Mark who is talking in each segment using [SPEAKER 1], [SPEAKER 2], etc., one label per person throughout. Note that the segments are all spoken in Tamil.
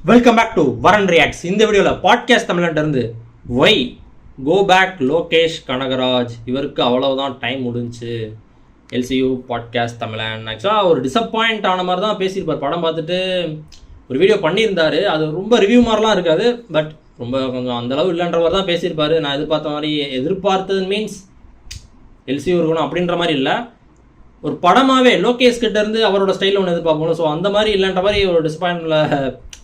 [SPEAKER 1] Welcome back to Varan reacts. இந்த வீடியோவில் பாட்காஸ்ட் தமிழ்நாட்டிலிருந்து why go back Lokesh Kanagaraj இவருக்கு அவ்வளவுதான் டைம் முடிஞ்சு எல்சியூ பாட்காஸ்ட் தமிழன். ஆக்சுவலாக ஒரு டிசப்பாயிண்ட் ஆன மாதிரி தான் பேசியிருப்பார். படம் பார்த்துட்டு ஒரு வீடியோ பண்ணியிருந்தார். அது ரொம்ப ரிவ்யூ மாதிரிலாம் இருக்காது, பட் ரொம்ப கொஞ்சம் அந்தளவு இல்லைன்ற மாதிரி தான் பேசியிருப்பார். நான் எதிர்பார்த்தது மீன்ஸ் எல்சியூ இருக்கணும் அப்படின்ற மாதிரி இல்லை, ஒரு படமாகவே லோகேஷ் கிட்டேருந்து அவரோட ஸ்டைலில் ஒன்று எதிர்பார்ப்போம். ஸோ அந்த மாதிரி இல்லைன்ற மாதிரி ஒரு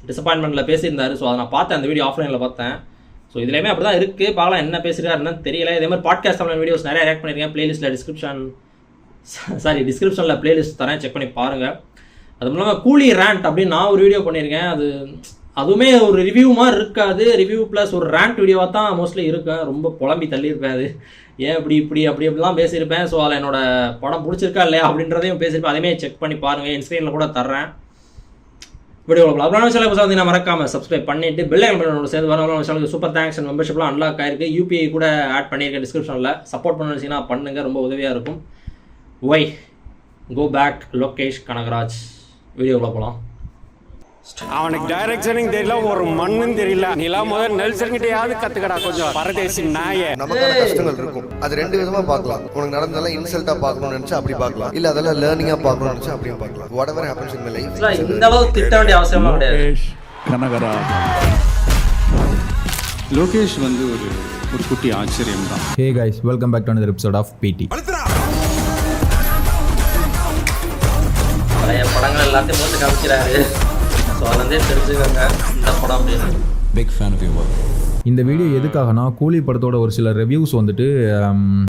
[SPEAKER 1] டிசப்பாயின்மெண்ட்டில் பேசியிருந்தார். ஸோ அதை நான் பார்த்தேன், அந்த வீடியோ ஆஃப்லைனில் பார்த்தேன். ஸோ இதுலேயுமே அப்படி தான் இருக்குது. பார்க்கலாம் என்ன பேசுகிறாருன்னு தெரியல. இதே மாதிரி பாட்காஸ்ட் தமிழ் வீடியோஸ் நிறைய ரியாக்ட் பண்ணியிருக்கேன். பிளேலிஸ்ட்டில் டிஸ்கிரிப்ஷனில் பிளேலிஸ்ட் தரேன், செக் பண்ணி பாருங்கள். அது இல்லாமல் கூலி ரேண்ட் அப்படின்னு நான் ஒரு வீடியோ பண்ணியிருக்கேன். அதுவுமே ஒரு ரிவ்யூ மாதிரி இருக்காது, ரிவ்யூ ப்ளஸ் ஒரு ரேண்ட் வீடியோவாக தான் மோஸ்ட்லி இருக்கும். ரொம்ப புலம்பி தள்ளியிருப்பேன். அது ஏன் அப்படிலாம் பேசியிருப்பேன். ஸோ அதில் என்னோட படம் பிடிச்சிருக்கா இல்லையா அப்படின்றதையும் பேசியிருப்பேன். அதையுமே செக் பண்ணி பாருங்கள், என் ஸ்க்ரீனில் கூட தர்றேன். வீடியோ அப்படின்னா மறக்காம சப்ஸ்கிரைப் பண்ணிட்டு பெல் ஐக்கான் சேர்ந்து வர சூப்பர் தேங்க்ஸ். அண்ட் மெம்பர்ஷிப்லாம் அன்லாக் ஆயிருக்கு. யூபிஐ கூட ஆட் பண்ணியிருக்கேன் டிஸ்கிரிப்ஷனில். சப்போர்ட் பண்ணுச்சுன்னா பண்ணுங்க, ரொம்ப உதவியாக இருக்கும். Why go back Lokesh Kanagaraj வீடியோக்குள்ள போகலாம்.
[SPEAKER 2] அவனுக்கு டைரக்ஷனும் தெரியல, ஒரு மண்ணும் தெரியல. நீலாம் முதல்ல நெல்சன் கிட்டயாவது கத்துக்கடா கொஞ்சம். பரதேசி நாயே.
[SPEAKER 3] நமக்கான கஷ்டங்கள் இருக்கும், அது ரெண்டு விதமா பார்க்கலாம். உனக்கு நடந்ததெல்லாம் இன்சல்ட்டா பார்க்கணும்னு நினைச்சா அப்படி பார்க்கலாம், இல்ல அதெல்லாம் லேர்னிங்கா பார்க்கணும்னு நினைச்சா அப்படியும் பார்க்கலாம். whatever happens in my life,
[SPEAKER 1] இந்த அளவு திட்ட வேண்டிய அவசியமா கிடையாது.
[SPEAKER 4] கனகராஜ் லோகேஷ் வந்து ஒரு குட்டி ஆச்சரியம் தான்.
[SPEAKER 5] Hey guys, welcome back to another episode of PT.
[SPEAKER 1] பழைய படங்கள் எல்லாத்தையும் போட்டு காமிக்கிறாரு. ஸோ அதுலேருந்தே தெரிஞ்சுக்கோங்க இந்த படம் அப்படின்னு.
[SPEAKER 4] Big fan of your work.
[SPEAKER 5] இந்த வீடியோ எதுக்காகனா, கூலி படத்தோட ஒரு சில ரிவ்யூஸ் வந்துட்டு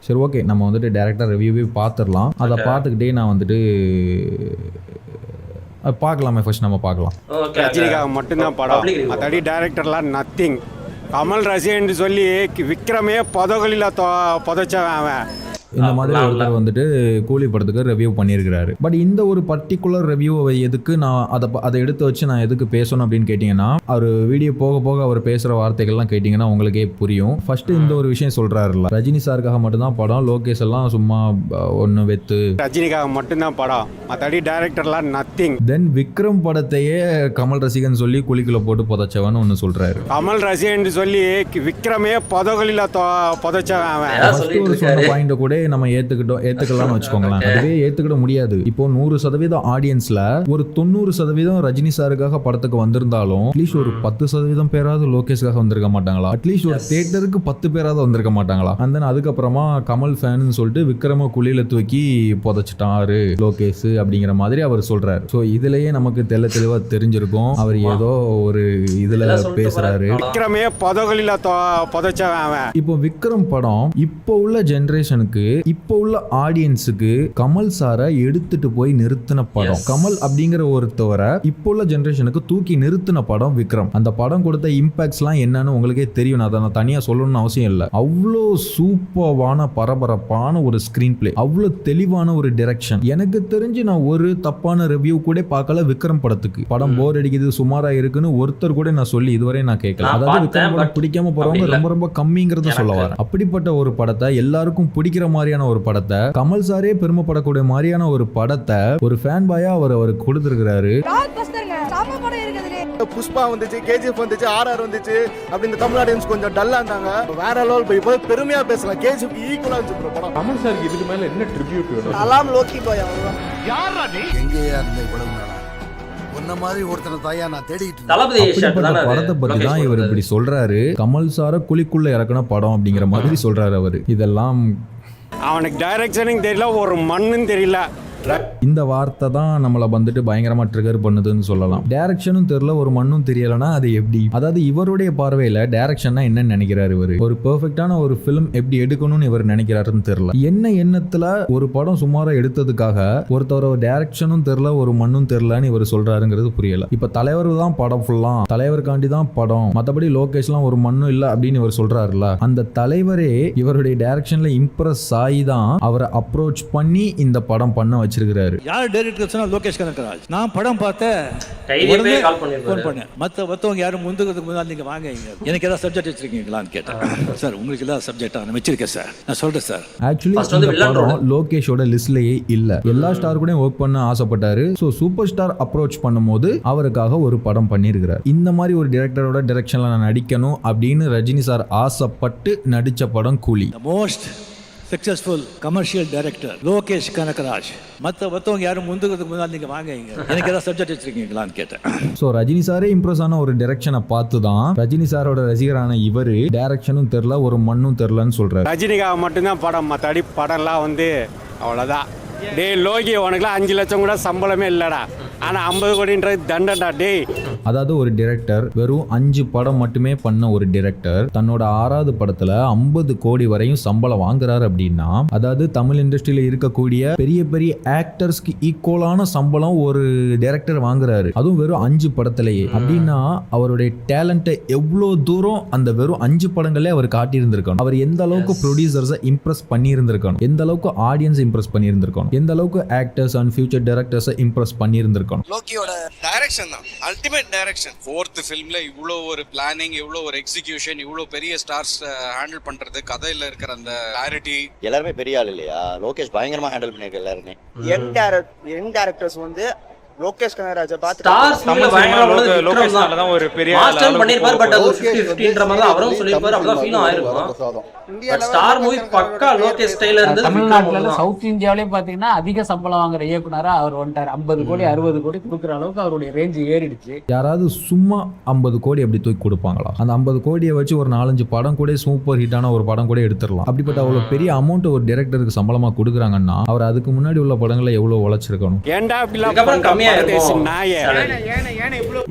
[SPEAKER 5] சரி ஓகே நம்ம வந்துட்டு டேரெக்டாக ரிவ்யூவே பார்த்துடலாம். அதை பார்த்துக்கிட்டே நான் வந்துட்டு பார்க்கலாமே. ஃபர்ஸ்ட் நம்ம பார்க்கலாம்.
[SPEAKER 2] ரஜினிகாக மட்டும்தான் படம், மற்றபடி டைரக்டர்லாம் நத்திங். கமல் ரசிகன்னு சொல்லி விக்ரமே புதகளில் புதைச்சவன் அவன்.
[SPEAKER 5] இந்த மாதிரி ஒருத்தர் வந்துட்டு கூலி படத்துக்கு ரிவ்யூ பண்ணியிருக்கிறாரு. பட் இந்த ஒரு பர்டிகுலர் ரிவ்யூவை எதுக்கு நான் அதை எடுத்து வச்சு நான் எதுக்கு பேசணும் அப்படின்னு கேட்டிங்கன்னா, அவர் வீடியோ போக போக அவர் பேசுகிற வார்த்தைகள்லாம் கேட்டிங்கன்னா உங்களுக்கே புரியும். ஃபர்ஸ்ட் இந்த ஒரு விஷயம் சொல்கிறாருல்ல, ரஜினி சாருக்காக மட்டும்தான் படம், லோகேஷ் எல்லாம் சும்மா ஒன்று வெத்து.
[SPEAKER 2] ரஜினிகாக மட்டும்தான் படம், மற்றபடி டைரக்டர்லாம் நத்திங்.
[SPEAKER 5] தென் விக்ரம் படத்தையே கமல் ரசிகன் சொல்லி குழிக்குள்ள போட்டு புதைச்சவன் ஒன்று சொல்கிறாரு.
[SPEAKER 2] கமல் ரசிகன்னு சொல்லி விக்ரமே புதகளில் புதைச்சவன் அவன்.
[SPEAKER 5] ஒரு சொன்ன பாயிண்ட் கூட நம்ம ஏத்துக்கலாம்னு வச்சுக்கோங்களேன். அதுவே ஏத்துக்கிட முடியாது. இப்போ 100% ஆடியன்ஸ்ல ஒரு 90% ரஜினி சாருக்காக படத்துக்கு வந்திருந்தாலும் அட்லீஸ்ட் ஒரு 10% பேராவது லோகேஷ்காக வந்திருக்க மாட்டாங்களா? அட்லீஸ்ட் ஒரு தியேட்டருக்கு 10 பேராவது வந்திருக்க மாட்டாங்களா? அண்ட் தென் அதுக்கப்புறமா கமல் ஃபேன்னு சொல்லிட்டு விக்ரம குழியில தூக்கி புதைச்சிட்டாரு லோகேஷ் அப்படிங்கிற மாதிரி அவர் சொல்றாரு. ஸோ இதுலயே நமக்கு தெளிவா தெரிஞ்சிருக்கும் அவர் ஏதோ ஒரு இதுல பேசுறாரு.
[SPEAKER 2] விக்ரமே புதகளில் புதைச்சவன் அவன்.
[SPEAKER 5] இப்போ விக்ரம் படம் இப்போ உள்ள ஜெனரேஷனுக்கு, இப்போ உள்ள ஆடியன்ஸுக்கு கமல் சாரை எடுத்துட்டு போய் நிறுத்தின படம். கமல் அப்படிங்கிற ஒருத்தவரை இப்போ உள்ள ஜெனரேஷனுக்கு தூக்கி நிறுத்தின படம் விக்ரம். அந்த படம் கொடுத்த இம்பாக்ட்ஸ்லாம் என்னன்னு உங்களுக்கே தெரியும். அதை நான் தனியாக சொல்லணும்னு அவசியம் இல்லை. அவ்வளோ சூப்பரான பரபரப்பான ஒரு ஸ்கிரீன் பிளே, அவ்வளோ தெளிவான ஒரு டைரக்ஷன். எனக்கு தெரிஞ்சு நான் ஒரு தப்பான ரிவ்யூ கூட பார்க்கல விக்ரம் படத்துக்கு. படம் போர் அடிக்குது, சுமாரா இருக்குன்னு ஒருத்தர் கூட நான் சொல்லி இதுவரை நான் கேட்கல. அதாவது விக்ரம் படம் பிடிக்காம போறவங்க ரொம்ப ரொம்ப கம்மிங்கிறத சொல்ல வரேன். அப்படிப்பட்ட ஒரு படத்தை, எல்லாருக்கும் பிடிக்கிற மாதிரியான ஒரு படத்தை, கமல் சாரே பெருமைப்படக்கூடிய மாதிரியான ஒரு படத்தை ஒரு ஃபேன் பாயா அவருக்கு கொடுத்திருக்கிறாரு.
[SPEAKER 3] புஷ்பா வந்துச்சு, கேஜிஎஃப் வந்துச்சு, ஆர்ஆர் வந்துச்சு அப்படின்னு தமிழ் ஆடியன்ஸ் கொஞ்சம் டல்லா இருந்தாங்க. வேற லெவல் போய் பெருமையா பேசலாம். கேஜிஎஃப் ஈக்குவலா இருந்துச்சு படம்.
[SPEAKER 6] கமல் சாருக்கு இதுக்கு மேல என்ன ட்ரிபியூட் வேணும்?
[SPEAKER 3] அலாம் லோக்கி பாய் அவ்வளவுதான்.
[SPEAKER 6] யாரா நீ?
[SPEAKER 3] எங்கேயா இருந்த இவ்வளவு நாளா? உன்ன மாதிரி ஒருத்தனை தாயா நான் தேடிட்டு
[SPEAKER 5] படத்தை பத்தி தான் இவர் இப்படி சொல்றாரு. கமல் சார குழிக்குள்ள இறக்குன படம் அப்படிங்கிற மாதிரி சொல்றாரு அவரு. இதெல்லாம்
[SPEAKER 2] அவனுக்கு டைரக்ஷனும் தெரியல, ஒரு மண்ணும் தெரியல.
[SPEAKER 5] இந்த வார்த்தை தான் நம்மளை வந்துட்டு பயங்கரமா ட்ரிகர் பண்ணுதுன்னு சொல்லலாம். டைரக்ஷனும் தெரியல, ஒரு மண்ணும் தெரியலனா அது எப்படி? அதாவது இவருடைய பார்வையில டைரக்ஷன்னா என்னன்னு நினைக்கிறாரு இவரு? ஒரு பெர்ஃபெக்டான ஒரு ஃபிலிம் எப்படி எடுக்கணும்னு இவர் நினைக்கிறாருன்னு தெரியல. என்ன எண்ணத்துல ஒரு படம் சுமாரா எடுத்ததுக்காக ஒருத்தர் டைரக்ஷனும் தெரியல, ஒரு மண்ணும் தெரியலன்னு இவர் சொல்றாருங்கிறது புரியல. இப்ப தலைவர் தான் படம் ஃபுல்லா, தலைவருக்காண்டி தான் படம், மற்றபடி லோகேஷ்லாம் ஒரு மண்ணும் இல்லை அப்படின்னு இவர் சொல்றாருல்ல. அந்த தலைவரே இவருடைய டைரக்ஷன்ல இம்ப்ரெஸ் ஆகி தான் அவரை அப்ரோச் பண்ணி இந்த படம் பண்ண வச்சிருக்காரு.
[SPEAKER 7] யார் டைரக்டர் சொன்னா லோகேஷ் கனகராஜ். நான் படம் பார்த்தேன்,
[SPEAKER 1] கைதியே கால்
[SPEAKER 7] ஃபோன்
[SPEAKER 1] பண்ணிருக்காரு.
[SPEAKER 7] பண்ணேன். மற்றவங்க யாரும் முந்துக்கிறதுக்கு முன்னாடி நீங்கள் வாங்க, எனக்கு ஏதாவது சப்ஜெக்ட் வச்சிருக்கீங்களான்னு கேட்டேன். சார் உங்களுக்கு ஏதாவது சப்ஜெக்டாக நான் வச்சிருக்கேன் சார், நான் சொல்கிறேன் சார்.
[SPEAKER 5] ஆக்சுவலி இந்த படம் லோகேஷோட லிஸ்ட்லயே இல்ல. எல்லா ஸ்டார் கூட ஒர்க் பண்ண ஆசைப்பட்டாரு. ஸோ சூப்பர் ஸ்டார் அப்ரோச் பண்ணும்போது அவருக்காக ஒரு படம் பண்ணியிருக்கிறார். இந்த மாதிரி ஒரு டைரக்டரோட டைரக்ஷன்ல நான் நடிக்கணும் அப்படின்னு ரஜினி சார் ஆசைப்பட்டு நடிச்ச படம் கூலி.
[SPEAKER 7] Most successful commercial director Lokesh Kanagaraj. மற்றவங்க யாரும் முந்துக்கிறதுக்கு முன்னாடி நீங்கள் வாங்க, எனக்கு ஏதாவது சப்ஜெக்ட் வச்சிருக்கீங்களான்னு கேட்டேன்.
[SPEAKER 5] ஸோ ரஜினி சாரே இம்ப்ரெஸ் ஆன ஒரு டைரக்ஷனை பார்த்து தான் ரஜினி சாரோட ரசிகரான இவர் டைரக்ஷனும் தெரில, ஒரு மண்ணும் தெரிலன்னு சொல்றாரு.
[SPEAKER 2] ரஜினிக்காக மட்டும்தான் படம், மற்றபடி படம்லாம் வந்து அவ்வளோதான். டே லோகி, உனக்குலாம் 5 லட்சம் கூட சம்பளமே இல்லைடா, ஆனால் 50 கோடின்றது தண்டடா டே.
[SPEAKER 5] அதாவது ஒரு டைரக்டர் வெறும் 5 படம் மட்டுமே பண்ண ஒரு டைரக்டர் தன்னோட 6வது படத்துல 50 கோடி வரையும் சம்பளம் வாங்குறாரு அப்படின்னா, அதாவது தமிழ் இண்டஸ்ட்ரியில இருக்கக்கூடிய பெரிய பெரிய ஆக்டர்ஸ்க்கு ஈக்குவலான சம்பளம் ஒரு டைரக்டர் வாங்குறாரு, அதுவும் வெறும் 5 படத்திலேயே. அப்படின்னா அவருடைய டேலண்ட்டை எவ்வளோ தூரம் அந்த வெறும் 5 படங்களே அவர் காட்டியிருந்திருக்கணும். அவர் எந்த அளவுக்கு ப்ரொடியூசர்ஸை இம்ப்ரெஸ் பண்ணியிருந்திருக்கணும், எந்த அளவுக்கு ஆடியன்ஸ் இம்ப்ரெஸ் பண்ணியிருந்திருக்கணும், எந்த அளவுக்கு ஆக்டர்ஸ் அண்ட் ஃபியூச்சர் டைரக்டர்ஸை இம்ப்ரெஸ் பண்ணியிருந்திருக்கணும்.
[SPEAKER 8] லோக்கியோட டைரக்ஷன் தான் அல்டிமேட் டைரக்ஷன். 4th ஃபிலிம்ல இவ்வளோ ஒரு பிளானிங், இவ்வளோ ஒரு எக்ஸிகியூஷன், இவ்வளோ பெரிய ஸ்டார்ஸ் ஹேண்டில் பண்றது, கதையில இருக்கிற அந்த கிளாரிட்டி.
[SPEAKER 9] எல்லாருமே பெரிய ஆள் இல்லையா, லோகேஷ் பயங்கரமா ஹேண்டில் பண்ணிருக்க எல்லாருமே. யங் டைரக்டர்ஸ் வந்து லோகேஷ் கனகராஜை பார்த்து
[SPEAKER 2] ஒரு பெரிய
[SPEAKER 1] மாஸ்டர் பண்ணிருப்பார். பட் அது 50-50ன்ற மாதிரி அவரும் சொல்லிருப்பாரு. அப்பதான் ஃபீல் ஆயிருக்கும். ஸ்டார் மூவி பக்கா லோகேஷ் ஸ்டைல்ல இருந்து
[SPEAKER 10] தமிழ்நாட்டுல சவுத் இந்தியாவிலேயும் பாத்தீங்கன்னா அதிக சம்பளம் வாங்குற இயக்குனரா அவர் வந்துட்டார். 50 கோடி 60 கோடி கொடுக்குற அளவுக்கு அவருடைய ரேஞ்ச் ஏறிடுச்சு.
[SPEAKER 5] யாராவது சும்மா 50 கோடி அப்படி தூக்கி கொடுப்பாங்களா? அந்த 50 கோடியை வச்சு ஒரு 4-5 படம் கூட சூப்பர் ஹிட்டான ஒரு படம் கூட எடுத்துடலாம். அப்படிப்பட்ட அவ்வளவு பெரிய அமௌண்ட் ஒரு டைரக்டருக்கு சம்பளமா கொடுக்குறாங்கன்னா அவர் அதுக்கு முன்னாடி உள்ள படங்களை எவ்வளவு உழைச்சிருக்கணும்.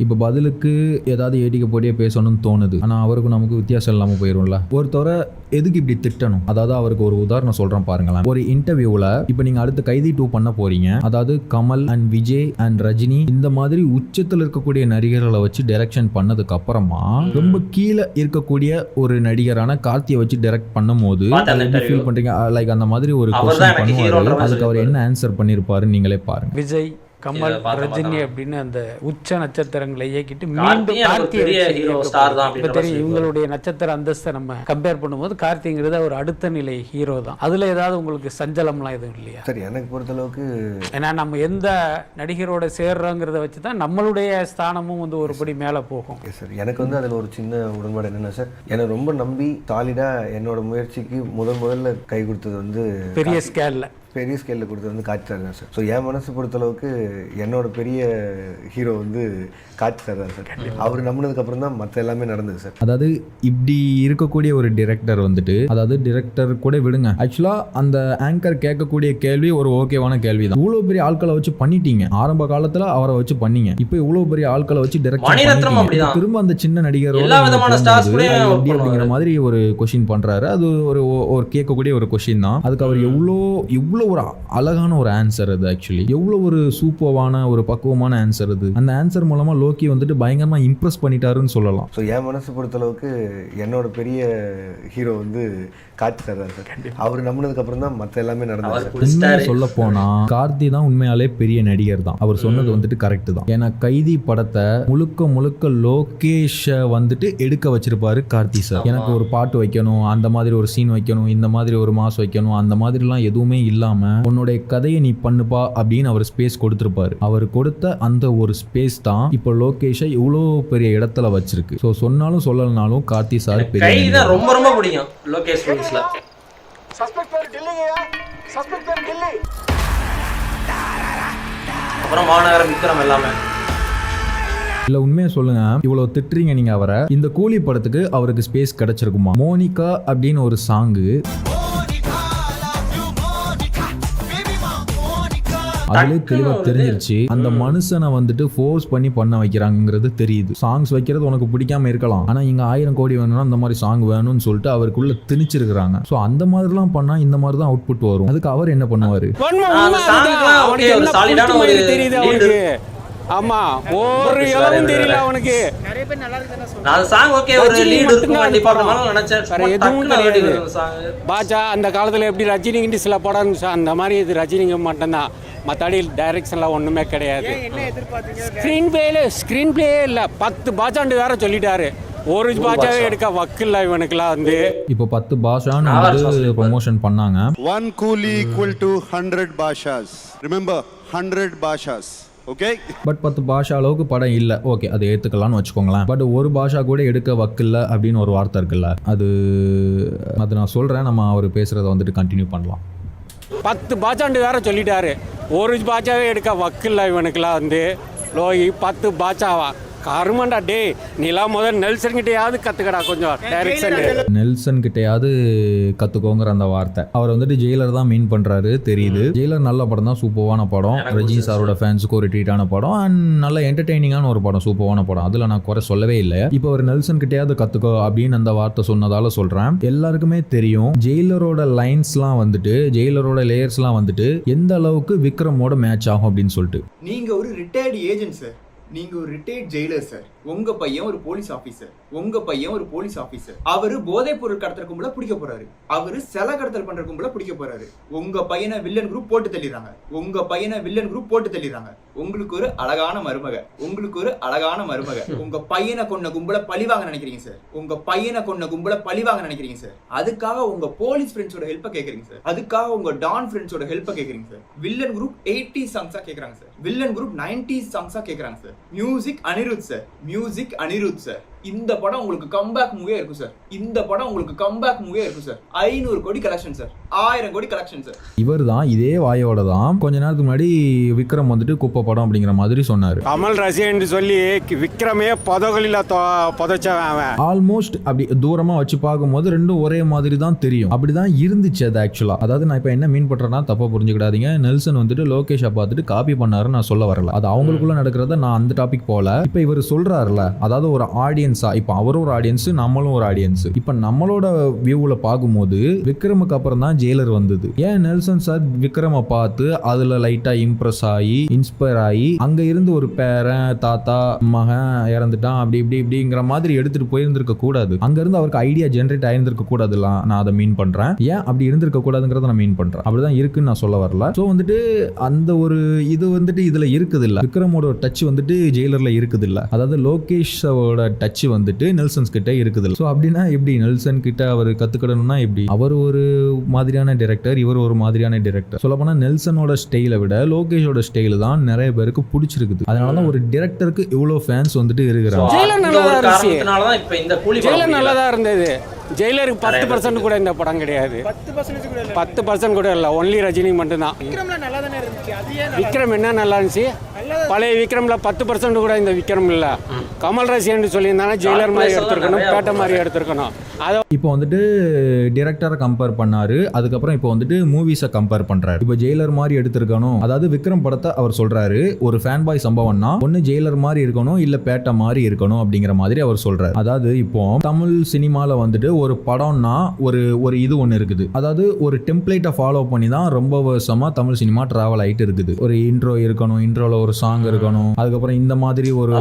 [SPEAKER 5] இப்ப பதிலுக்கு ஏதாவது ஏடிக்க போடியே பேசணும்னு தோணுது. ஆனா அவருக்கும் நமக்கு வித்தியாசம் இல்லாம போயிரும்ல. ஒருத்தவரை எதுக்கு இப்படி திட்டணும்? அதாவது அவருக்கு ஒரு உதாரணம் சொல்றேன் பாருங்களேன். ஒரு இன்டர்வியூல இப்ப நீங்க அடுத்து கைதி 2 பண்ண போறீங்க. அதாவது கமல் அண்ட் விஜய் அண்ட் ரஜினி இந்த மாதிரி உச்சத்தில் இருக்கக்கூடிய நடிகர்களை வச்சு டைரக்ஷன் பண்ணதுக்கு அப்புறமா ரொம்ப கீழே இருக்கக்கூடிய ஒரு நடிகரான கார்த்தியை வச்சு டைரக்ட் பண்ணும் போது ஃபீல் பண்றீங்க? லைக் அந்த மாதிரி ஒரு क्वेश्चन பண்ணுவாரு. அதுக்கு அவர் என்ன ஆன்சர் பண்ணிருப்பாருன்னு நீங்களே பாருங்க.
[SPEAKER 10] விஜய், கமல், ரஜினி அப்படின்னு அந்த உச்ச நட்சத்திரங்களை இயக்கிட்டு மீண்டும் இவங்களுடைய நட்சத்திர அந்தஸ்தை நம்ம கம்பேர் பண்ணும்போது கார்த்திங்கிறது ஒரு அடுத்த நிலை ஹீரோ தான். அதுல ஏதாவது உங்களுக்கு சஞ்சலம்லாம் எதுவும் இல்லையா?
[SPEAKER 3] சரி, எனக்கு பொறுத்தளவுக்கு
[SPEAKER 10] ஏன்னா நம்ம எந்த நடிகரோட சேர்றோங்கிறத வச்சு தான் நம்மளுடைய ஸ்தானமும் வந்து ஒருபடி மேலே போகும்.
[SPEAKER 3] சார், எனக்கு வந்து அதில் ஒரு சின்ன உடன்பாடு என்னென்னா சார், என்னை ரொம்ப நம்பி சாலிடாக என்னோட முயற்சிக்கு முதல்ல கை கொடுத்தது வந்து பெரிய ஸ்கேலில் கொடுத்தது வந்து காட்சி சார் தான் சார். ஸோ என் மனசு பொறுத்தளவுக்கு என்னோட பெரிய ஹீரோ வந்து காட்சி சார் தான் சார். அவர் நம்பினதுக்கு அப்புறம் தான் மற்ற எல்லாமே நடந்தது சார்.
[SPEAKER 5] அதாவது இப்படி இருக்கக்கூடிய ஒரு டிரெக்டர் வந்துட்டு, அதாவது டிரெக்டர் கூட விடுங்க, ஆக்சுவலா அந்த ஆங்கர் கேட்கக்கூடிய கேள்வி ஒரு ஓகேவான கேள்வி தான். இவ்வளவு பெரிய ஆட்களை வச்சு பண்ணிட்டீங்க, ஆரம்ப காலத்துல அவரை வச்சு பண்ணீங்க, இப்போ இவ்வளவு பெரிய ஆட்களை வச்சு டிரெக்டர் திரும்ப அந்த சின்ன நடிகரோட அப்படிங்கிற மாதிரி ஒரு கொஸ்டின் பண்றாரு. அது ஒரு கேட்கக்கூடிய ஒரு கொஸ்டின் தான். அதுக்கு அவர் எவ்வளோ ஒரு அழகான ஒரு ஆன்சர் அது. ஆக்சுவலி எவ்வளோ ஒரு சூப்பரான ஒரு பக்குவமான ஆன்சர் அது. அந்த ஆன்சர் மூலமா லோக்கி வந்துட்டு பயங்கரமா இம்ப்ரெஸ் பண்ணிட்டாருன்னு சொல்லலாம்.
[SPEAKER 3] ஸோ என் மனசு பொறுத்தளவுக்கு என்னோட பெரிய ஹீரோ வந்து கார்த்தி சார் தான் சார். அவர் நம்பினதுக்கு அப்புறம் தான் மற்ற எல்லாமே நடந்தது.
[SPEAKER 5] சொல்ல போனா கார்த்தி தான் உண்மையாலே பெரிய நடிகர் தான். அவர் சொன்னது வந்துட்டு கரெக்ட் தான். ஏன்னா கைதி படத்தை முழுக்க லோகேஷ வந்துட்டு எடுக்க வச்சிருப்பாரு கார்த்தி சார். எனக்கு ஒரு பாட்டு வைக்கணும், அந்த மாதிரி ஒரு சீன் வைக்கணும், இந்த மாதிரி ஒரு மாஸ் வைக்கணும், அந்த மாதிரிலாம் எதுவுமே இல்லாம உன்னுடைய கதையை நீ பண்ணுப்பா அப்படின்னு அவர் ஸ்பேஸ் கொடுத்திருப்பாரு. அவர் கொடுத்த அந்த ஒரு ஸ்பேஸ் தான் இப்போ லோகேஷை இவ்வளோ பெரிய இடத்துல வச்சிருக்கு. ஸோ சொன்னாலும் சொல்லலனாலும் கார்த்தி சார் பெரிய
[SPEAKER 1] ரொம்ப ரொம்ப பிடிக்கும் லோகேஷ் ஃபிலிம்ஸ்ல. அப்புறம் மாநகர விக்ரம் எல்லாமே.
[SPEAKER 5] இல்ல உண்மையா சொல்லுங்க, இவ்வளவு திட்டுறீங்க நீங்க அவரை. இந்த கூலி படத்துக்கு அவருக்கு ஸ்பேஸ் கிடைச்சிருக்குமா? மோனிகா அப்படின்னு ஒரு சாங்கு அதுல தெளிவா தெரிஞ்சிருச்சு. அந்த மனுஷனை வந்துட்டு ஃபோர்ஸ் பண்ணி பண்ண வைக்கிறாங்கிறது தெரியுது. சாங்ஸ் வைக்கிறது உனக்கு பிடிக்காம இருக்கலாம், ஆனா இங்க 1000 கோடி வேணும்னா அந்த மாதிரி சாங் வேணும்னு சொல்லிட்டு அவருக்குள்ள திணிச்சிருக்காங்க. சோ அந்த மாதிரிலாம் பண்ணா இந்த மாதிரி தான் அவுட்புட் வரும். அதுக்கு அவர் என்ன பண்ணுவாரு?
[SPEAKER 2] ஆமா ஒரு இளவும் தெரியல அவனுக்கு.
[SPEAKER 1] நான் சாங் ஓகே ஒரு லீட் இருக்கும் கண்டிப்பா நான் நினைச்சேன்.
[SPEAKER 2] வேற எதுவும் கிடையாது. பாஜா அந்த காலத்துல எப்படி ரஜினிகிட்ட சில படம் அந்த மாதிரி இது ரஜினிக்கு மட்டும்தான். மற்றபடி டைரக்ஷன்லாம் ஒன்றுமே கிடையாது. ஸ்க்ரீன் பிளே இல்லை. 10 பாஜாண்டு வேற சொல்லிட்டாரு. ஒரு பாஷாவே எடுக்க வக்கில்ல இவனுக்குலாம் வந்து.
[SPEAKER 5] இப்போ 10 பாஷான்னு வந்து ப்ரொமோஷன் பண்ணாங்க.
[SPEAKER 6] 1 கூலி equal to 100 Basha's. Remember 100 Basha's. Okay,
[SPEAKER 5] but 10 பாஷா அளவுக்கு படம் இல்லை. ஓகே, அதை ஏற்றுக்கலாம்னு வச்சுக்கோங்களேன். பட் ஒரு பாஷா கூட எடுக்க வக்கில்ல அப்படின்னு ஒரு வார்த்தை இருக்குல்ல, அது நான் சொல்கிறேன். நம்ம அவர் பேசுகிறத வந்துட்டு கண்டினியூ பண்ணலாம்.
[SPEAKER 2] 10 பாஜாண்டு வேற சொல்லிட்டாரு. ஒரு பாஜாவே எடுக்க வக்கில்ல இவனுக்குலாம் வந்து. லோகி 10 பாஜாவா கருமண்டா டே. நீலாம் முதல் நெல்சன் கிட்டையாவது கத்துக்கடா கொஞ்சம் டைரக்ஷன்.
[SPEAKER 5] நெல்சன் கிட்டையாவது கத்துக்கோங்கிற அந்த வார்த்தை அவர் வந்துட்டு ஜெயிலர் தான் மீன் பண்றாரு தெரியுது. ஜெயிலர் நல்ல படம் தான், சூப்பரான படம். ரஜினி சாரோட ஃபேன்ஸுக்கு ஒரு ட்ரீட்டான படம் அண்ட் நல்ல என்டர்டெய்னிங்கான ஒரு படம், சூப்பரான படம். அதுல நான் குறை சொல்லவே இல்லை. இப்போ ஒரு நெல்சன் கிட்டையாவது கத்துக்கோ அப்படின்னு அந்த வார்த்தை சொன்னதால சொல்றேன். எல்லாருக்குமே தெரியும் ஜெயிலரோட லைன்ஸ்லாம் வந்துட்டு, ஜெயிலரோட லேயர்ஸ்லாம் வந்துட்டு எந்த அளவுக்கு விக்ரமோட மேட்ச் ஆகும் அப்படின்னு சொல்லிட்டு.
[SPEAKER 11] நீங்க ஒரு ரிட்டையர்டு ஏஜென்ட் சார், நீங்க ஒரு ரிட்டையர்ட் ஜெயிலர் சார். உங்க பையன் ஒரு போலீஸ் ஆபீசர். அவரு போதைப் பொருள் கடத்தல் கும்பல பிடிக்க போறாரு. அவரு சில கடத்தல் பண்ற கும்பல பிடிக்க போறாரு. உங்க பையனை வில்லன் குரூப் போட்டு தள்ளிடுறாங்க. உங்களுக்கு ஒரு அழகான மருமக. உங்க பையனை கொன்ன கும்பல பழிவாங்க நினைக்கிறீங்க சார். அதுக்காக உங்க போலீஸ் ஃப்ரெண்ட்ஸோட ஹெல்ப்பை கேக்குறீங்க சார். அதுக்காக உங்க டான் ஃப்ரெண்ட்ஸோட ஹெல்ப்பை கேக்குறீங்க சார். வில்லன் குரூப் 80 சாங்ஸா கேக்குறாங்க சார். வில்லன் குரூப் 90 சாங்ஸா கேக்குறாங்க சார். Music Anirudh sir. இந்த படம் உங்களுக்கு கம்பேக் மூவியா இருக்கும் சார். 500 கோடி கலெக்ஷன் சார். 1000 கோடி கலெக்ஷன் சார்.
[SPEAKER 5] இவர் தான் இதே வாயோட தான் கொஞ்ச நேரத்துக்கு முன்னாடி விக்ரம் வந்துட்டு குப்பை படம் அப்படிங்கிற மாதிரி சொன்னாரு.
[SPEAKER 2] கமல் ரசிகன் சொல்லி விக்ரமே பதகளில புதைச்சவன்.
[SPEAKER 5] ஆல்மோஸ்ட் அப்படி தூரமா வச்சு பார்க்கும்போது ரெண்டும் ஒரே மாதிரி தான் தெரியும். அப்படிதான் இருந்துச்சு அது ஆக்சுவலா. அதாவது நான் இப்ப என்ன மீன் பண்றேன்னா தப்பா புரிஞ்சுக்கிடாதீங்க. நெல்சன் வந்துட்டு லோகேஷை பார்த்துட்டு காப்பி பண்ணாரு நான் சொல்ல வரல. அது அவங்களுக்குள்ள நடக்கிறத நான் அந்த டாபிக் போல. இப்ப இவர் சொல்றாருல, அதாவது ஒரு ஆடியன்ஸா, இப்ப அவரும் ஒரு ஆடியன்ஸ், நம்மளும் ஒரு ஆடியன்ஸ். இப்ப நம்மளோட வியூவில் பார்க்கும்போது விக்ரமுக்கு அப்புறம் தான் ஜெயிலர் வந்தது. ஏன் நெல்சன் சார் விக்ரமை பார்த்து அதுல லைட்டா இம்ப்ரெஸ் ஆகி இன்ஸ்பயர் ஆகி அங்க இருந்து ஒரு பேரன் தாத்தா மகன் இறந்துட்டான் இப்படிங்கிற மாதிரி எடுத்துட்டு போயிருந்திருக்க கூடாது. அங்க இருந்து அவருக்கு ஐடியா ஜென்ரேட் ஆயிருந்திருக்க கூடாதுலாம். நான் அதை மீன் பண்றேன். ஏன் அப்படி இருந்திருக்க கூடாதுங்கிறத நான் மீன் பண்றேன். அப்படிதான் இருக்குன்னு நான் சொல்ல வரல. ஸோ வந்துட்டு அந்த ஒரு இது வந்துட்டு இதுல இருக்குது இல்ல, விக்ரமோட டச் வந்துட்டு ஜெயிலர்ல இருக்குது இல்ல, அதாவது லோகேஷோட டச் வந்துட்டு நெல்சன்ஸ் கிட்ட இருக்குது. ஸோ அப்படின்னா எப்படி நெல்சன் கிட்ட அவர் கத்துக்கணும்னா எப்படி? அவர் ஒரு மாதிரியான டைரக்டர், இவர் ஒரு மாதிரியான டைரக்டர். சொல்ல போனா நெல்சனோட ஸ்டைலை விட லோகேஷோட ஸ்டைல் தான் நிறைய பேருக்கு பிடிச்சிருக்குது. அதனாலதான் ஒரு டைரக்டருக்கு இவ்வளவு ஃபேன்ஸ் வந்துட்டு இருக்கிறாங்க.
[SPEAKER 2] ஜெயிலர் நல்லதா இருந்தது. ஜெயிலருக்கு 10% கூட இந்த படம் கிடையாது. 10% கூட இல்லை, ஒன்லி ரஜினி மட்டும்தான். விக்ரம் என்ன நல்லா இருந்துச்சு. பழைய விக்ரம்ல 10% கூட இந்த விக்ரம் இல்ல. கமல் ரசிகன் சொல்லியிருந்தாங்க ஜெயிலர் மாதிரி எடுத்திருக்கணும், பேட்டை மாதிரி எடுத்திருக்கணும்.
[SPEAKER 5] இப்போ வந்துட்டு டைரக்டரை கம்பேர் பண்ணாரு. அதுக்கப்புறம் இப்போ வந்துட்டு மூவிஸை கம்பேர் பண்றாரு. இப்போ ஜெயிலர் மாதிரி எடுத்திருக்கணும். அதாவது விக்ரம் படத்தை அவர் சொல்றாரு ஒரு ஃபேன் பாய் சம்பவம்னா ஒன்னு ஜெயிலர் மாதிரி இருக்கணும் இல்ல பேட்டை மாதிரி இருக்கணும் அப்படிங்கிற மாதிரி அவர் சொல்றாரு. அதாவது இப்போ தமிழ் சினிமால வந்துட்டு ஒரு படம்னா ஒரு இது ஒன்று இருக்குது. அதாவது ஒரு டெம்ப்ளேட்டை ஃபாலோ பண்ணி தான் ரொம்ப வருஷமா தமிழ் சினிமா டிராவல் ஆகிட்டு இருக்குது. ஒரு இன்ட்ரோ இருக்கணும், இன்ட்ரோல ஒரு சாங் இருக்கணும், அதுக்கப்புறம் இந்த மாதிரி ஒரு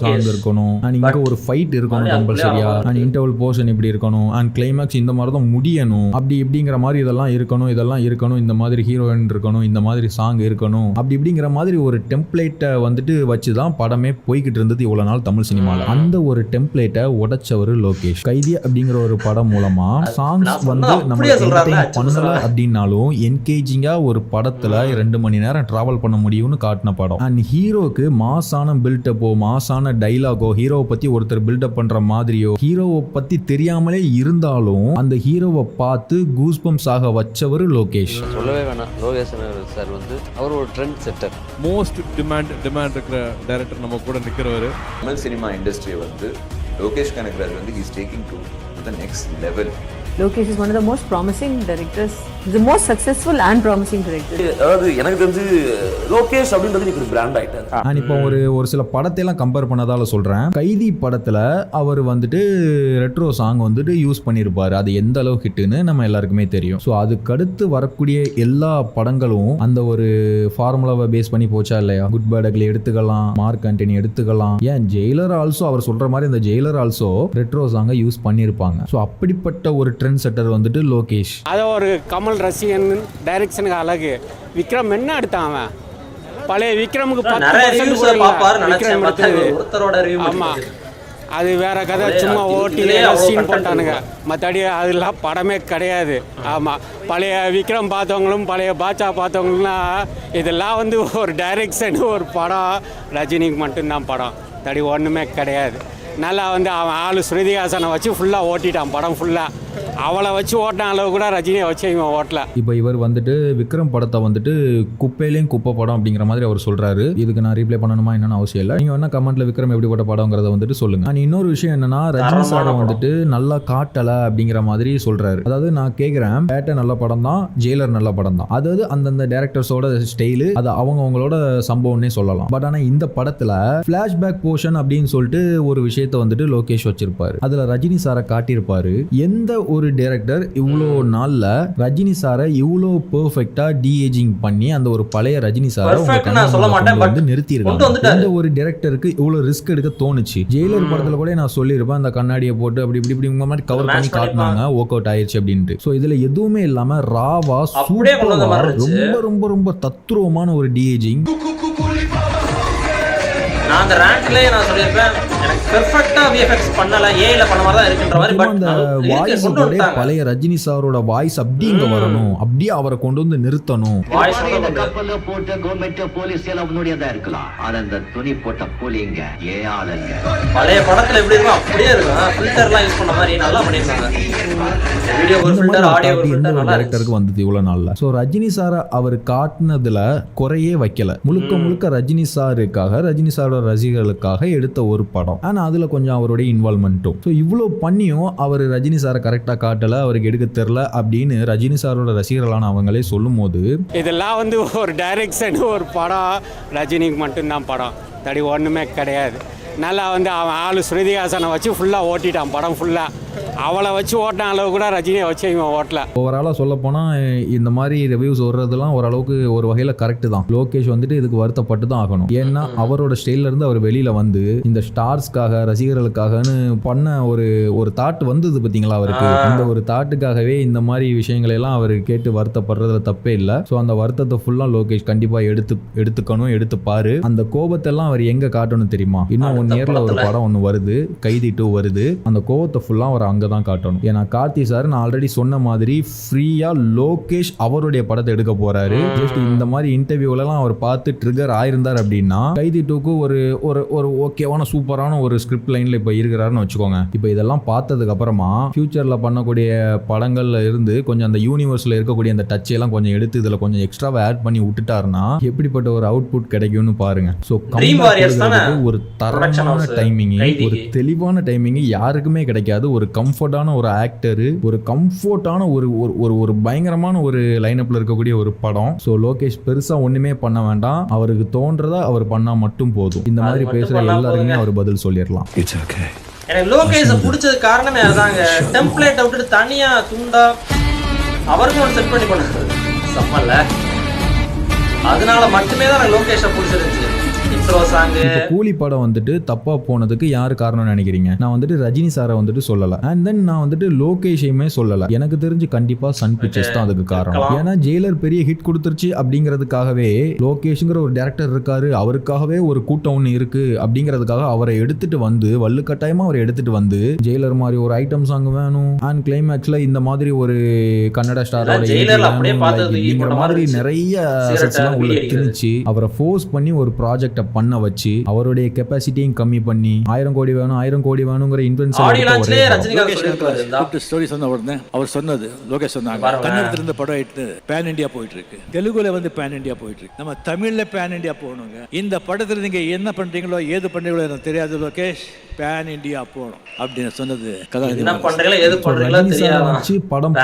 [SPEAKER 5] சாங் இருக்கணும், அண்ட் இங்க ஒரு ஃபைட் இருக்கணும் கம்பல்சரியா, அண்ட் இன்டர்வல் போர்ஷன் இப்படி இருக்கணும், அண்ட் கிளைமேக்ஸ் இந்த மாதிரி தான் முடியணும், அப்படி இப்படிங்கிற மாதிரி இதெல்லாம் இருக்கணும், இந்த மாதிரி ஹீரோயின் இருக்கணும், இந்த மாதிரி சாங் இருக்கணும், அப்படி இப்படிங்கிற மாதிரி ஒரு டெம்ப்ளேட்டை வந்துட்டு வச்சு தான் படமே போய்கிட்டு இருந்தது இவ்வளவு நாள் தமிழ் சினிமாவில். அந்த ஒரு டெம்ப்ளேட்டை உடைச்சவர் லோகேஷ். கைதி அப்படிங்கிற ஒரு படம் மூலமா சாங்ஸ் வந்து நம்ம என்டர்டெயின் பண்ணல அப்படின்னாலும் என்கேஜிங்கா ஒரு படத்துல 2 மணி நேரம் டிராவல் பண்ண முடியும்னு காட்டின படம். அண்ட் ஹீரோக்கு மாசான பில்டப்போ மாசான டைலாகோ ஹீரோவை பத்தி ஒருத்தர் பில்டப் பண்ற மாதிரியோ ஹீரோவை பத்தி தெரியாமலே இருந்தாலும் அந்த ஹீரோவை பார்த்து கூஸ்பம்ஸ் ஆக வச்சவர் லோகேஷ்.
[SPEAKER 12] சொல்லவே வேணாம், லோகேஷ் சார் வந்து அவர் ஒரு ட்ரெண்ட் செட்டர்.
[SPEAKER 4] மோஸ்ட் டிமாண்ட் இருக்கிற டைரக்டர் நம்ம கூட நிற்கிறவர்.
[SPEAKER 13] தமிழ் சினிமா இண்டஸ்ட்ரியை வந்து லோகேஷ் கனகராஜ் வந்து is taking to the next level. Lokesh is one of the most promising directors, the most successful and promising director.
[SPEAKER 14] அதாவது எனக்கு தெரிஞ்சு லோகேஷ் அப்படின்றது ஒரு பிராண்ட் ஆயிட்டாரு.
[SPEAKER 5] நான் இப்போ ஒரு சில படத்தையெல்லாம் கம்பேர் பண்ணதால சொல்றேன். கைதி படத்துல அவர் வந்துட்டு ரெட்ரோ சாங் வந்துட்டு யூஸ் பண்ணியிருப்பாரு. அது எந்த அளவு ஹிட்டுன்னு நம்ம எல்லாருக்குமே தெரியும். ஸோ அதுக்கடுத்து வரக்கூடிய எல்லா படங்களும் அந்த ஒரு ஃபார்முலாவை பேஸ் பண்ணி போச்சா இல்லையா? குட் பேட் அக்லி எடுத்துக்கலாம், மார்க் ஆண்டனி எடுத்துக்கலாம், ஏன் ஜெயிலர் ஆல்சோ அவர் சொல்ற மாதிரி இந்த ஜெயிலர் ஆல்சோ ரெட்ரோ சாங்கை யூஸ் பண்ணியிருப்பாங்க. ஸோ அப்படிப்பட்ட ஒரு ட்ரெண்ட் செட்டர் வந்துட்டு லோகேஷ்.
[SPEAKER 2] அதை ஒரு கமல் ரசிகன் டைரக்ஷனுக்கு அழகு. விக்ரம் என்ன எடுத்தான் அவன்? பழைய விக்ரமுக்கு 10% ஆமா, அது வேற கதை. சும்மா ஓட்டி சீன் போட்டானுங்க, மற்றபடி அதெல்லாம் படமே கிடையாது. ஆமாம், பழைய விக்ரம் பார்த்தவங்களும் பழைய பாட்சா பார்த்தவங்களும்லாம் இதெல்லாம் வந்து ஒரு டைரக்ஷன், ஒரு படம் ரஜினிக்கு மட்டும்தான் படம், தடி ஒன்றுமே கிடையாது. நல்லா வந்து அவன் ஆளு ஸ்ருதிஹாசனை வச்சு ஃபுல்லாக ஓட்டிட்டான் படம் ஃபுல்லாக. அவளை வச்சு ஓட்டின அளவு கூட ரஜினியை வச்சு இவன் ஓட்டல.
[SPEAKER 5] இப்போ இவர் வந்துட்டு விக்ரம் படத்தை வந்துட்டு குப்பையிலையும் குப்பை படம் அப்படிங்கிற மாதிரி அவர் சொல்றாரு. இதுக்கு நான் ரீப்ளை பண்ணணுமா என்னன்னு அவசியம் இல்லை. நீங்க வேணா கமெண்ட்ல விக்ரம் எப்படிப்பட்ட படங்கிறத வந்துட்டு சொல்லுங்க. அண்ட் இன்னொரு விஷயம் என்னன்னா, ரஜினி சாரை வந்துட்டு நல்லா காட்டலை அப்படிங்கிற மாதிரி சொல்றாரு. அதாவது நான் கேட்குறேன், பேட்டை நல்ல படம் தான், ஜெயிலர் நல்ல படம் தான், அதாவது அந்தந்த டேரக்டர்ஸோட ஸ்டைலு, அது அவங்களோட சம்பவம்னே சொல்லலாம். பட் ஆனால் இந்த படத்துல ஃபிளாஷ்பேக் போர்ஷன் அப்படின்னு சொல்லிட்டு ஒரு விஷயத்த வந்துட்டு லோகேஷ் வச்சிருப்பாரு. அதுல ரஜினி சாரை காட்டியிருப்பாரு. எந்த ஒரு டைரக்டர் இவ்வளோ நாள்ல ரஜினி சாரை இவ்வளோ பெர்ஃபெக்ட்டா டிஏஜிங் பண்ணி அந்த ஒரு பழைய ரஜினி சாரை வந்து நிறுத்தியிருக்காங்க? எந்த ஒரு டைரக்டருக்கு இவ்வளோ ரிஸ்க் எடுக்க தோணுச்சு? ஜெயிலர் படத்துல கூட நான் சொல்லியிருப்பேன், அந்த கண்ணாடியை போட்டு அப்படி இப்படி இப்படி மாதிரி கவர் பண்ணி காட்டினாங்க, ஒர்க் அவுட் ஆயிடுச்சு அப்படின்ட்டு. ஸோ இதுல எதுவுமே இல்லாம ராவா சூப்பரா ரொம்ப ரொம்ப ரொம்ப தத்ரூபமான ஒரு டிஏஜிங்.
[SPEAKER 1] நான் அந்த ரேங்க்லயே நான் சொல்லியிருப்பேன், எனக்கு பெர்ஃபெக்ட்டா விஎஃப்எக்ஸ் பண்ணல, ஏஐல பண்ண மாதிரி தான் இருக்குன்ற மாதிரி. பட்
[SPEAKER 5] அந்த வாய்ஸ் கூட பழைய ரஜினி சாரோட வாய்ஸ் அப்படி இங்க வரணும், அப்படியே அவரை கொண்டு வந்து நிறுத்தணும்.
[SPEAKER 1] வாய்ஸ்
[SPEAKER 9] கப்பல்ல போட்ட கவர்மெண்ட் போலீஸ் எல்லாம் முன்னோடியா இருக்கலாம், ஆனா அந்த துணி போட்ட போலிங்க ஏஆளுங்க
[SPEAKER 1] பழைய படத்துல எப்படி இருக்கும் அப்படியே இருக்கும். ஃபில்டர்லாம் யூஸ் பண்ண மாதிரி நல்லா பண்ணிருக்காங்க. வீடியோ ஒரு ஃபில்டர், ஆடியோ ஒரு ஃபில்டர் நல்லா
[SPEAKER 5] டைரக்டருக்கு வந்தது இவ்வளவு நாள்ல. சோ ரஜினி சாரை அவர் காட்டினதுல குறையே வைக்கல. முழுக்க முழுக்க ரஜினி சாருக்காக, ரஜினி சாரோட ரசிகர்களுக்காக எடுத்த ஒரு படம். ஆனா அதுல கொஞ்சம் அவருடைய இன்வால்மெண்ட்டும். ஸோ இவ்வளோ பண்ணியும் அவர் ரஜினி சாரை கரெக்டா காட்டல, அவருக்கு எடுக்க தெரியல அப்படின்னு ரஜினி சாரோட ரசிகர்களான அவங்களே சொல்லும் போது,
[SPEAKER 2] இதெல்லாம் வந்து ஒரு டைரக்ஷன், ஒரு படம் ரஜினிக்கு மட்டும்தான் படம், தடி ஒன்றுமே கிடையாது. நல்லா வந்து அவன் ஆளு ஸ்ருதிஹாசனை வச்சு ஃபுல்லாக ஓட்டிட்டான் படம் ஃபுல்லாக. அவளை வச்சு ஓட்டின அளவு கூட ரஜினியை வச்சு இவன் ஓட்டல.
[SPEAKER 5] ஓவராலாக சொல்ல போனால் இந்த மாதிரி ரிவ்யூஸ் வர்றதுலாம் ஓரளவுக்கு ஒரு வகையில் கரெக்டு தான். லோகேஷ் வந்துட்டு இதுக்கு வருத்தப்பட்டு தான் ஆகணும். ஏன்னா அவரோட ஸ்டைல்ல இருந்து அவர் வெளியில் வந்து இந்த ஸ்டார்ஸ்க்காக, ரசிகர்களுக்காகன்னு பண்ண ஒரு தாட் வந்தது பார்த்தீங்களா அவருக்கு. அந்த ஒரு தாட்டுக்காகவே இந்த மாதிரி விஷயங்களை எல்லாம் அவர் கேட்டு வருத்தப்படுறதுல தப்பே இல்லை. ஸோ அந்த வருத்தத்தை ஃபுல்லாக லோகேஷ் கண்டிப்பாக எடுத்துக்கணும், எடுத்துப்பாரு. அந்த கோபத்தெல்லாம் அவர் எங்கே காட்டணும் தெரியுமா? இன்னும் 1 இயர்ல ஒரு படம் ஒன்று வருது, கைதி 2 வருது. அந்த கோபத்தை ஃபுல்லாக அவர் அங்கே தான் காட்டணும். ஏன்னா கார்த்தி சார் நான் ஆல்ரெடி சொன்ன மாதிரி ஃப்ரீயா லோகேஷ் அவருடைய படத்தை எடுக்க போறாரு. ஜஸ்ட் இந்த மாதிரி இன்டர்வியூலாம் அவர் பார்த்து ட்ரிகர் ஆயிருந்தார் அப்படின்னா கைதி 2க்கு ஒரு ஓகேவான சூப்பரான ஒரு ஸ்கிரிப்ட் லைன்ல இப்போ இருக்கிறாருன்னு வச்சுக்கோங்க. இப்போ இதெல்லாம் பார்த்ததுக்கு அப்புறமா ஃபியூச்சர்ல பண்ணக்கூடிய படங்கள்ல இருந்து கொஞ்சம் அந்த யூனிவர்ஸ்ல இருக்கக்கூடிய அந்த டச் எல்லாம் கொஞ்சம் எடுத்து இதுல கொஞ்சம் எக்ஸ்ட்ராவா ஆட் பண்ணி விட்டுட்டாருன்னா எப்படிப்பட்ட ஒரு அவுட்புட் கிடைக்கும்னு பாருங்க. ஸோ ஒரு தரமான டைமிங், ஒரு தெளிவான டைமிங் யாருக்குமே கிடைக்காது. ஒரு கம்ஃபர்டான ஒரு ஆக்டரு, ஒரு கம்ஃபர்டான ஒரு பயங்கரமான ஒரு லைனப்ல இருக்கக்கூடிய ஒரு படம். ஸோ லோகேஷ் பெருசா ஒண்ணுமே பண்ண வேண்டாம், அவருக்கு தோன்றதா அவர் பண்ணா மட்டும் போதும். இந்த மாதிரி பேசுற எல்லாருக்குமே அவர் பதில் சொல்லிடலாம்.
[SPEAKER 1] எனக்கு லோகேஷை பிடிச்சது காரணமே அதாங்க. டெம்ப்ளேட்டை விட்டுட்டு தனியா துண்டா அவருக்கும் ஒன்று செட் பண்ணி பண்ணாரு சம்மல்ல. அதனால மட்டுமே தான் எனக்கு லோகேஷை பிடிச்சிருந்துச்சு.
[SPEAKER 5] கூலி படம் வந்துட்டு தப்பா போனதுக்கு யாரு காரணம் நினைக்கிறீங்க? நான் வந்துட்டு ரஜினி சாரை வந்துட்டு சொல்லல, அண்ட் தென் நான் வந்துட்டு லோகேஷையுமே சொல்லல. எனக்கு தெரிஞ்சு கண்டிப்பா சன் பிக்சர்ஸ் தான் அதுக்கு காரணம். ஏன்னா ஜெயிலர் பெரிய ஹிட் கொடுத்துருச்சு அப்படிங்கிறதுக்காகவே லோகேஷ்ங்கிற ஒரு டைரக்டர் இருக்காரு, அவருக்காகவே ஒரு கூட்டம் ஒன்று இருக்கு அப்படிங்கிறதுக்காக அவரை எடுத்துட்டு வந்து வலுக்கட்டாயமா அவரை எடுத்துட்டு வந்து ஜெயிலர் மாதிரி ஒரு ஐட்டம் சாங் வேணும், அண்ட் கிளைமேக்ஸ்ல இந்த மாதிரி ஒரு கன்னட ஸ்டாரோட அப்படிங்கிற மாதிரி நிறைய உள்ள திணிச்சு அவரை ஃபோர்ஸ் பண்ணி ஒரு ப்ராஜெக்டை பண்ண வச்சு அவருடைய கெப்பாசிட்டியும் கம்மி பண்ணி 1000 கோடி வேணுங்கிற
[SPEAKER 7] ஸ்டோரி சொன்ன உடனே அவர் சொன்னது லோகேஷ் சொன்னாங்க, கன்னடத்துல இருந்து படம் ஆயிட்டு பேன் இந்தியா போயிட்டு இருக்கு, தெலுங்குல வந்து பேன் இந்தியா போயிட்டு இருக்கு, நம்ம தமிழ்ல பேன் இந்தியா போகணுங்க. இந்த படத்துல நீங்க என்ன பண்றீங்களோ ஏது பண்றீங்களோ எனக்கு தெரியாது லோகேஷ், பேன் இந்தியா போகணும் அப்படின்னு சொன்னது
[SPEAKER 5] படம்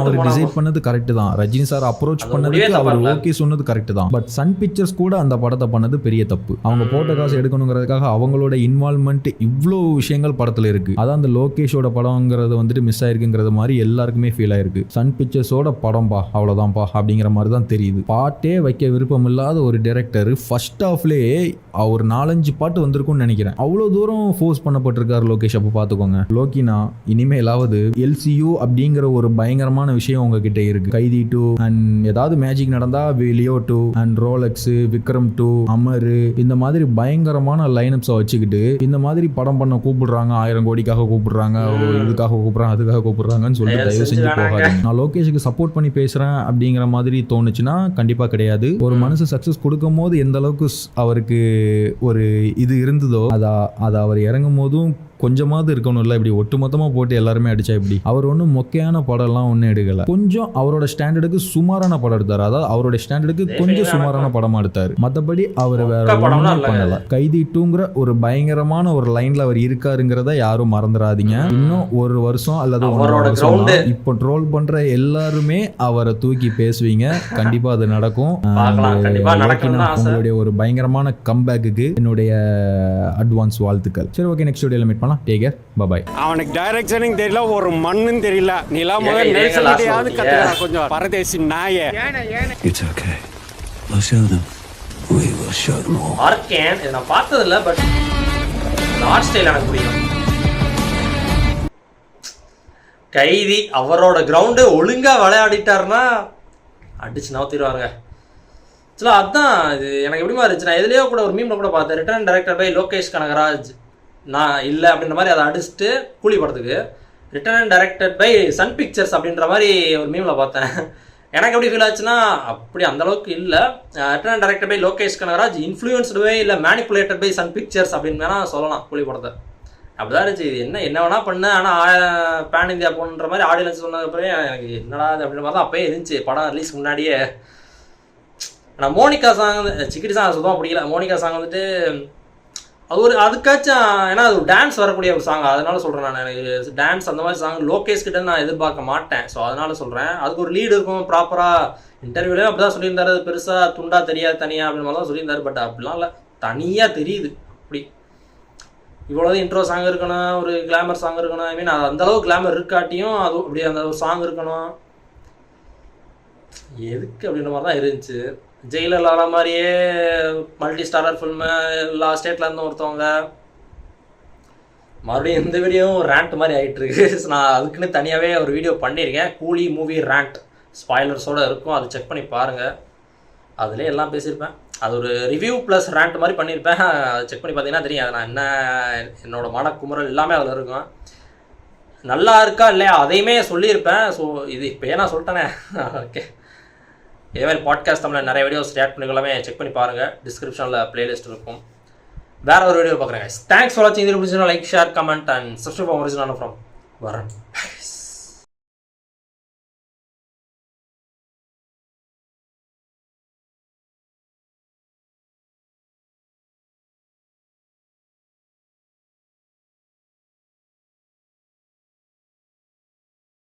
[SPEAKER 5] அவர் டிசைட் பண்ணது கரெக்ட் தான். ரஜினி சார் அப்ரோச் பண்ணதுக்கு அவர் ஓகே சொன்னது கரெக்ட் தான். பட் சன் பிக்சர்ஸ் கூட அந்த படத்தை பண்ணது பெரிய தப்பு. அவங்க போட்ட காசு எடுக்கணுங்கிறதுக்காக அவங்களோட இன்வால்வ்மெண்ட் இவ்வளோ விஷயங்கள் படத்துல இருக்கு. அதான் அந்த லோகேஷோட படம்ங்கிறது வந்துட்டு மிஸ் ஆயிருக்குங்கிறது மாதிரி எல்லாருக்குமே ஃபீல் ஆயிருக்கு. சன் பிக்சர்ஸோட படம்பா அவ்வளவுதான்ப்பா அப்படிங்கிற மாதிரி தான் தெரியுது. பாட்டே வைக்க விருப்பம் இல்லாத ஒரு டைரக்டர் ஃபர்ஸ்ட் ஹாஃப்லேயே அவர் 4-5 பாட்டு வந்திருக்கும்னு நினைக்கிறேன். அவ்வளோ தூரம் ஃபோர்ஸ் பண்ணப்பட்டிருக்காரு லோகேஷ். அப்போ பார்த்துக்கோங்க, லோக்கினா இனிமேலாவது எல்சியூ அப்படிங்கிற ஒரு பயங்கரமான விஷயம் உங்ககிட்ட இருக்கு. கைதி 2 அண்ட் ஏதாவது மேஜிக் நடந்தா Leo 2 and Rolex, Vikram 2, Amar, இந்த மாதிரி பயங்கரமான லைனப்ஸை வச்சுக்கிட்டு இந்த மாதிரி படம் பண்ண கூப்பிடுறாங்க, 1000 கோடிக்காக கூப்பிடுறாங்க, இதுக்காக கூப்பிடுறாங்க, அதுக்காக கூப்பிடுறாங்கன்னு சொல்லிட்டு தயவு செஞ்சு போகாது. நான் லோகேஷுக்கு சப்போர்ட் பண்ணி பேசுறேன் அப்படிங்கிற மாதிரி தோணுச்சுன்னா கண்டிப்பா கிடையாது. ஒரு மனுஷன் சக்சஸ் கொடுக்கும் போது எந்த அளவுக்கு அவருக்கு ஒரு இது இருந்ததோ அதை அவர் இறங்கும் போதும் கொஞ்சமாவது இருக்கணும்ல. இப்படி ஒட்டுமொத்தமாக போட்டு எல்லாருமே அடிச்சா இப்படி. அவர் ஒன்றும் மொக்கையான படம்லாம் ஒன்றும் எடுக்கல. கொஞ்சம் அவரோட ஸ்டாண்டர்டுக்கு சுமாரான படம் எடுத்தார். அதாவது அவரோட ஸ்டாண்டர்டுக்கு கொஞ்சம் சுமாரான படமா எடுத்தார். மற்றபடி அவர் வேற ஒன்றுமே பண்ணல. கைதி 2ங்கிற ஒரு பயங்கரமான ஒரு லைன்ல அவர் இருக்காருங்கிறத யாரும் மறந்துடாதீங்க. இன்னும் ஒரு வருஷம் அல்லது 1.5 வருஷம் இப்போ ட்ரோல் பண்ற எல்லாருமே அவரை தூக்கி பேசுவீங்க. கண்டிப்பா அது நடக்கும். உங்களுடைய ஒரு பயங்கரமான கம்பேக்கு என்னுடைய அட்வான்ஸ் வாழ்த்துக்கள். சரி, ஓகே, நெக்ஸ்ட் வீடியோல மீட் பண்ணலாம். Take care, bye bye.
[SPEAKER 2] அவனுக்கு டைரக்ஷனும் தெரியல, ஒரு மண்ணும் தெரியல. நீலா முதல் நெரிசலாவது கத்துக்கா கொஞ்சம் பரதேசி நாயே.
[SPEAKER 1] It's okay, we'll show them. We will show them all. Organ நான் பார்த்தது இல்ல, பட் ஆர்ட் ஸ்டைல் எனக்கு பிடிக்கும். கைதி அவரோட கிரவுண்டு ஒழுங்கா விளையாடிட்டாருன்னா அடிச்சு நவுத்திடுவாருங்க. சரி, அதான் இது எனக்கு எப்படிமா இருந்துச்சு. நான் எதுலேயோ கூட ஒரு மீம்ல கூட பார்த்தேன், return director by Lokesh Kanagaraj. நான் இல்லை அப்படின்ற மாதிரி அதை அடிச்சுட்டு கூலி படத்துக்கு return directed by Sun Pictures அப்படின்ற மாதிரி ஒரு மீமில் பார்த்தேன். எனக்கு எப்படி ஃபீல் ஆச்சுன்னா அப்படி அந்தளவுக்கு இல்லை. Return directed by Lokesh Kanagaraj, influenced by இல்லை மேனிப்புலேட்டட் பை சன் பிக்சர்ஸ் அப்படின்னு வேணால் சொல்லலாம் கூலி படத்தை. அப்படிதான் இருந்துச்சு. இது என்ன வேணால் பண்ணேன், ஆனால் பேன் இந்தியா போன்ற மாதிரி ஆடியன்ஸ் சொன்னதுக்கப்புறம் எனக்கு என்னடா அது அப்படின்ற மாதிரி தான் அப்போயே இருந்துச்சு படம் ரிலீஸ் முன்னாடியே. ஆனால் மோனிகா சாங், சிக்கிரி சாங் சுத்தமாக பிடிக்கல. மோனிகா சாங் வந்துட்டு அது ஒரு அதுக்காச்சும், ஏன்னா அது ஒரு டான்ஸ் வரக்கூடிய ஒரு சாங், அதனால சொல்கிறேன் நான். எனக்கு டான்ஸ் அந்த மாதிரி சாங் லோகேஷ் கிட்ட நான் எதிர்பார்க்க மாட்டேன். ஸோ அதனால சொல்கிறேன். அதுக்கு ஒரு லீடு இருக்கும் ப்ராப்பராக. இன்டர்வியூலேயே அப்படி தான் சொல்லியிருந்தாரு, அது பெருசாக துண்டா தெரியாது தனியாக அப்படின்னு மாதிரி தான் சொல்லியிருந்தாரு. பட் அப்படிலாம் இல்லை, தனியாக தெரியுது. அப்படி இவ்வளோதான் இன்ட்ரோ சாங் இருக்கணும், ஒரு கிளாமர் சாங் இருக்கணும். ஐ மீன் அது அந்தளவுக்கு கிளாமர் இருக்காட்டியும் அது அப்படி அந்த ஒரு சாங் இருக்கணும். எதுக்கு அப்படின்ற மாதிரி தான் இருந்துச்சு. ஜெயிலர் லாலா மாதிரியே மல்டி ஸ்டாரர் ஃபில்மு, எல்லா ஸ்டேட்டில் இருந்தும் ஒருத்தவங்க. மறுபடியும் இந்த வீடியோவும் ரேண்ட் மாதிரி ஆகிட்டு இருக்கு. நான் அதுக்குன்னு தனியாகவே ஒரு வீடியோ பண்ணியிருக்கேன், கூலி மூவி ரேண்ட், ஸ்பாய்லர்ஸோடு இருக்கும், அதை செக் பண்ணி பாருங்கள். அதிலே எல்லாம் பேசியிருப்பேன். அது ஒரு ரிவ்யூ ப்ளஸ் ரேண்ட் மாதிரி பண்ணியிருப்பேன். அதை செக் பண்ணி பார்த்தீங்கன்னா தெரியும் அது நான் என்ன, என்னோடய மனக்குமுறல் எல்லாமே அதில் இருக்கும். நல்லா இருக்கா இல்லையா அதையுமே சொல்லியிருப்பேன். ஸோ இது இப்போ நான் சொல்லிட்டேனே. ஓகே, இதே மாதிரி பாட்காஸ்ட் தமிழில் நிறைய வீடியோஸ் ரியாக்ட் பண்ணிக்கலாமே, செக் பண்ணி பாருங்கள். டிஸ்கிரிப்ஷனில் பிளேலிஸ்ட் இருக்கும். வேறு ஒரு வீடியோ பார்க்குறேன். தேங்க்ஸ் ஃபார் வாட்சிங். இது பிடிச்சிருந்தா like, share, comment and subscribe. Original from வரன்.